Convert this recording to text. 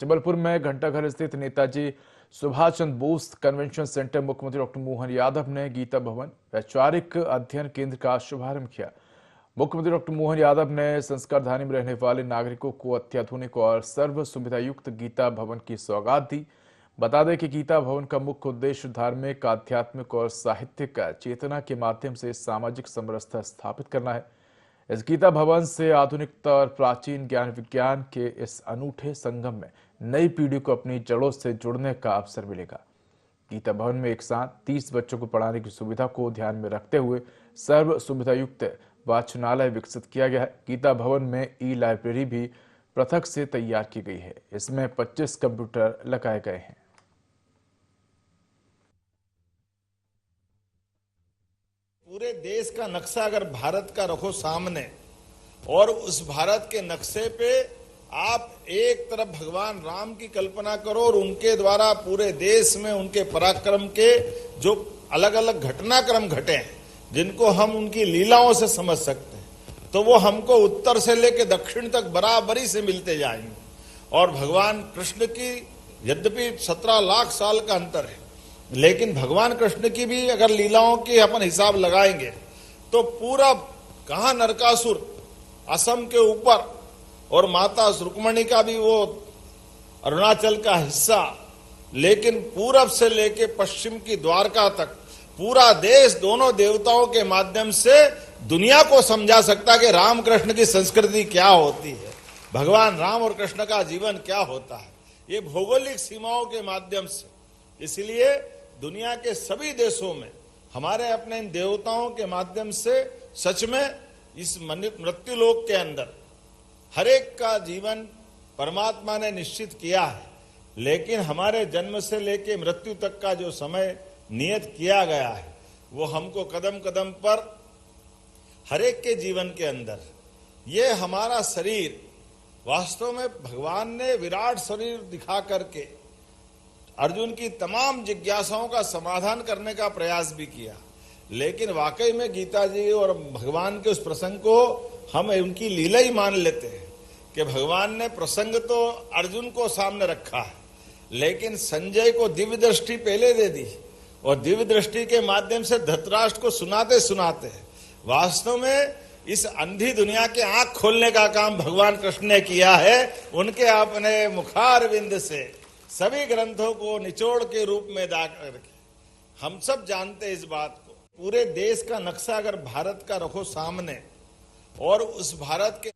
जबलपुर में घंटाघर स्थित Netaji Subhash Chandra Bose convention centre मुख्यमंत्री डॉक्टर मोहन यादव ने गीता भवन वैचारिक अध्ययन केंद्र का शुभारंभ किया। मुख्यमंत्री डॉक्टर मोहन यादव ने संस्कारधानी में रहने वाले नागरिकों को अत्याधुनिक और सर्व सुविधायुक्त गीता भवन की सौगात दी। बता दें कि गीता भवन का मुख्य उद्देश्य धार्मिक, आध्यात्मिक और साहित्यिक चेतना के माध्यम से सामाजिक समरसता स्थापित करना है। इस गीता भवन से आधुनिकता और प्राचीन ज्ञान विज्ञान के इस अनूठे संगम में नई पीढ़ी को अपनी जड़ों से जुड़ने का अवसर मिलेगा। गीता भवन में एक साथ 30 बच्चों को पढ़ाने की सुविधा को ध्यान में रखते हुए सर्व सुविधायुक्त वाचनालय विकसित किया गया है। गीता भवन में ई-लाइब्रेरी भी पृथक से तैयार की गई है। इसमें 25 कंप्यूटर लगाए गए हैं। पूरे देश का नक्शा अगर भारत का रखो सामने और उस भारत के नक्शे पे आप एक तरफ भगवान राम की कल्पना करो और उनके द्वारा पूरे देश में उनके पराक्रम के जो अलग अलग घटनाक्रम घटे हैं, जिनको हम उनकी लीलाओं से समझ सकते हैं, तो वो हमको उत्तर से लेकर दक्षिण तक बराबरी से मिलते जाएंगे। और भगवान कृष्ण की यद्यपि 17 लाख साल का अंतर है, लेकिन भगवान कृष्ण की भी अगर लीलाओं के अपन हिसाब लगाएंगे तो पूरा कहां नरकासुर असम के ऊपर और माता रुक्मणी का भी वो अरुणाचल का हिस्सा, लेकिन पूरब से लेके पश्चिम की द्वारका तक पूरा देश दोनों देवताओं के माध्यम से दुनिया को समझा सकता कि राम कृष्ण की संस्कृति क्या होती है, भगवान राम और कृष्ण का जीवन क्या होता है, ये भौगोलिक सीमाओं के माध्यम से। इसलिए दुनिया के सभी देशों में हमारे अपने इन देवताओं के माध्यम से सच में इस मृत्यु लोक के अंदर हर एक का जीवन परमात्मा ने निश्चित किया है, लेकिन हमारे जन्म से लेकर मृत्यु तक का जो समय नियत किया गया है वो हमको कदम कदम पर हर एक के जीवन के अंदर ये हमारा शरीर वास्तव में भगवान ने विराट शरीर दिखा करके अर्जुन की तमाम जिज्ञासाओं का समाधान करने का प्रयास भी किया। लेकिन वाकई में गीता जी और भगवान के उस प्रसंग को हम उनकी लीला ही मान लेते हैं कि भगवान ने प्रसंग तो अर्जुन को सामने रखा है, लेकिन संजय को दिव्य दृष्टि पहले दे दी और दिव्य दृष्टि के माध्यम से धृतराष्ट्र को सुनाते सुनाते वास्तव में इस अंधी दुनिया के आंख खोलने का काम भगवान कृष्ण ने किया है। उनके अपने मुखारविंद से सभी ग्रंथों को निचोड़ के रूप में दा करके हम सब जानते इस बात को। पूरे देश का नक्शा अगर भारत का रखो सामने और उस भारत के